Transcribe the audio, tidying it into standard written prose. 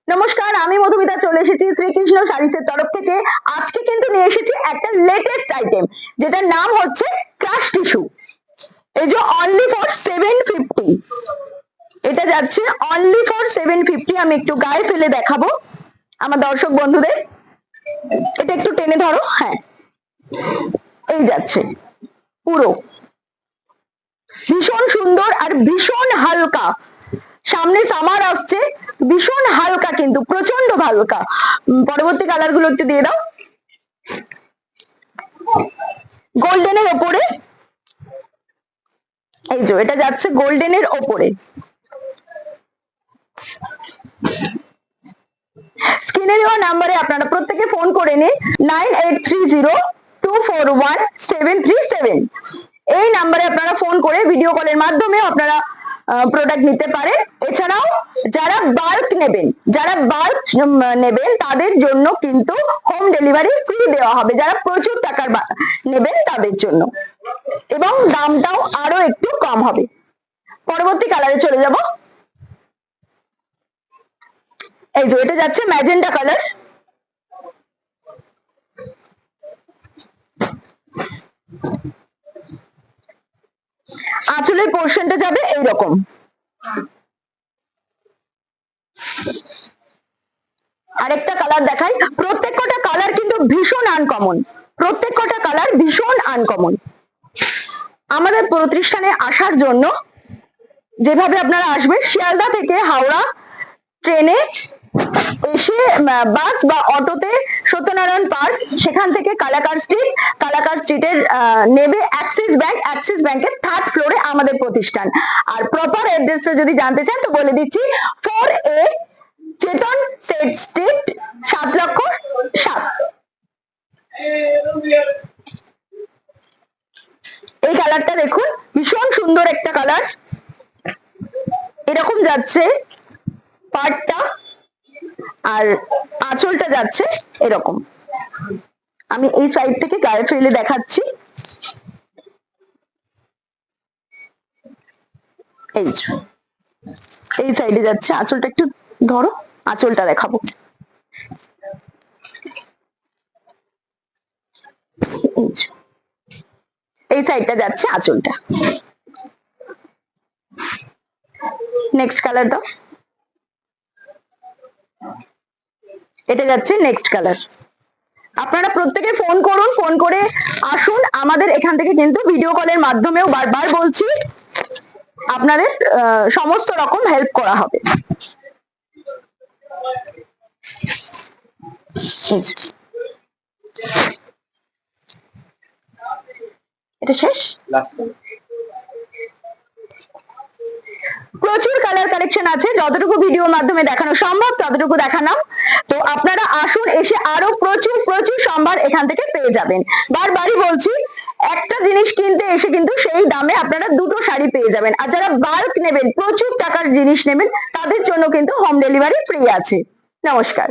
নমস্কার, আমি মধুমিতা চলে এসেছি শ্রীকৃষ্ণ শাড়িসের তরফ থেকে। আজকে কিন্তু নিয়ে এসেছি একটা লেটেস্ট আইটেম, যেটার নাম হচ্ছে ক্রাশ টিস্যু। এই যে অনলি ফর 750, এটা যাচ্ছে অনলি ফর 750। আমি একটু গায়ে ফেলে দেখাবো আমার দর্শক বন্ধুদের। এটা একটু টেনে ধরো, হ্যাঁ, এই যাচ্ছে পুরো ভীষণ সুন্দর আর ভীষণ হালকা। সামনে সামার আসছে, ভীষণ হালকা কিন্তু প্রচন্ড হালকা। পরবর্তী কালার গুলো একটু দিয়ে দাও। গোল্ডেনের ওপরে, এই যে এটা যাচ্ছে গোল্ডেনের ওপরে। স্ক্রিনে দেওয়া নাম্বারে আপনারা প্রত্যেকে ফোন করে নিন 9830241737। এই নাম্বারে আপনারা ফোন করে ভিডিও কলের মাধ্যমে আপনারা প্রোডাক্ট নিতে পারেন। এছাড়াও যারা বাল্ক নেবেন তাদের জন্য কিন্তু হোম ডেলিভারি ফ্রি দেওয়া হবে, যারা প্রচুর টাকার নেবেন তাদের জন্য, এবং দামটাও আরো একটু কম হবে। পরবর্তী কালারে চলে যাব। এই যে এটা যাচ্ছে ম্যাজেন্টা কালার। আঁচলের পোর্শনটা যাবে এইরকম। আরেকটা কালার দেখাই। প্রত্যেকটা কালার কিন্তু ভীষণ আনকমন, প্রত্যেকটা কালার ভীষণ আনকমন। আমাদের প্রতিষ্ঠানে আসার জন্য যেভাবে আপনারা আসবেন, শিয়ালদা থেকে হাওড়া ট্রেনে এসে বাস বা অটোতে সত্যনারায়ণ পার্ক, সেখান থেকে কালাকার স্ট্রিটের নেবে অ্যাক্সিস ব্যাংকের 3rd ফ্লোরে আমাদের প্রতিষ্ঠান। আর প্রপার অ্যাড্রেসটা যদি জানতে চান তো বলে দিচ্ছি, 4A চেতন সেট স্ট্রিট, 7,00,000। এই কালারটা দেখুন, ভীষণ সুন্দর একটা কালার। এরকম যাচ্ছে পাটটা, আর আঁচলটা যাচ্ছে এরকম। আমি এই সাইড থেকে গায়ে ফেলে দেখাচ্ছি। এই সাইডে যাচ্ছে, আঁচলটা একটু ধরো, আঁচলটা দেখাবো। এই সাইডটা যাচ্ছে আঁচলটা। নেক্সট কালার দাও। এটা যাচ্ছে নেক্সট কালার। আপনারা প্রত্যেকে ফোন করুন, ফোন করে আসুন আমাদের এখান থেকে। কিন্তু ভিডিও কলের মাধ্যমেও বারবার বলছি, আপনাদের সমস্ত রকম হেল্প করা হবে। এটা শেষ। প্রচুর কালার কালেকশন আছে, যতটুকু ভিডিওর মাধ্যমে দেখানো সম্ভব ততটুকু দেখানো। তো আপনারা আসুন, এসে আরো প্রচুর প্রচুর সম্ভার এখান থেকে পেয়ে যাবেন। বারবারই বলছি, একটা জিনিস কিনতে এসে কিন্তু সেই দামে আপনারা দুটো শাড়ি পেয়ে যাবেন। আর যারা বাল্ক নেবেন, প্রচুর টাকার জিনিস নেবেন, তাদের জন্য কিন্তু হোম ডেলিভারি ফ্রি আছে। নমস্কার।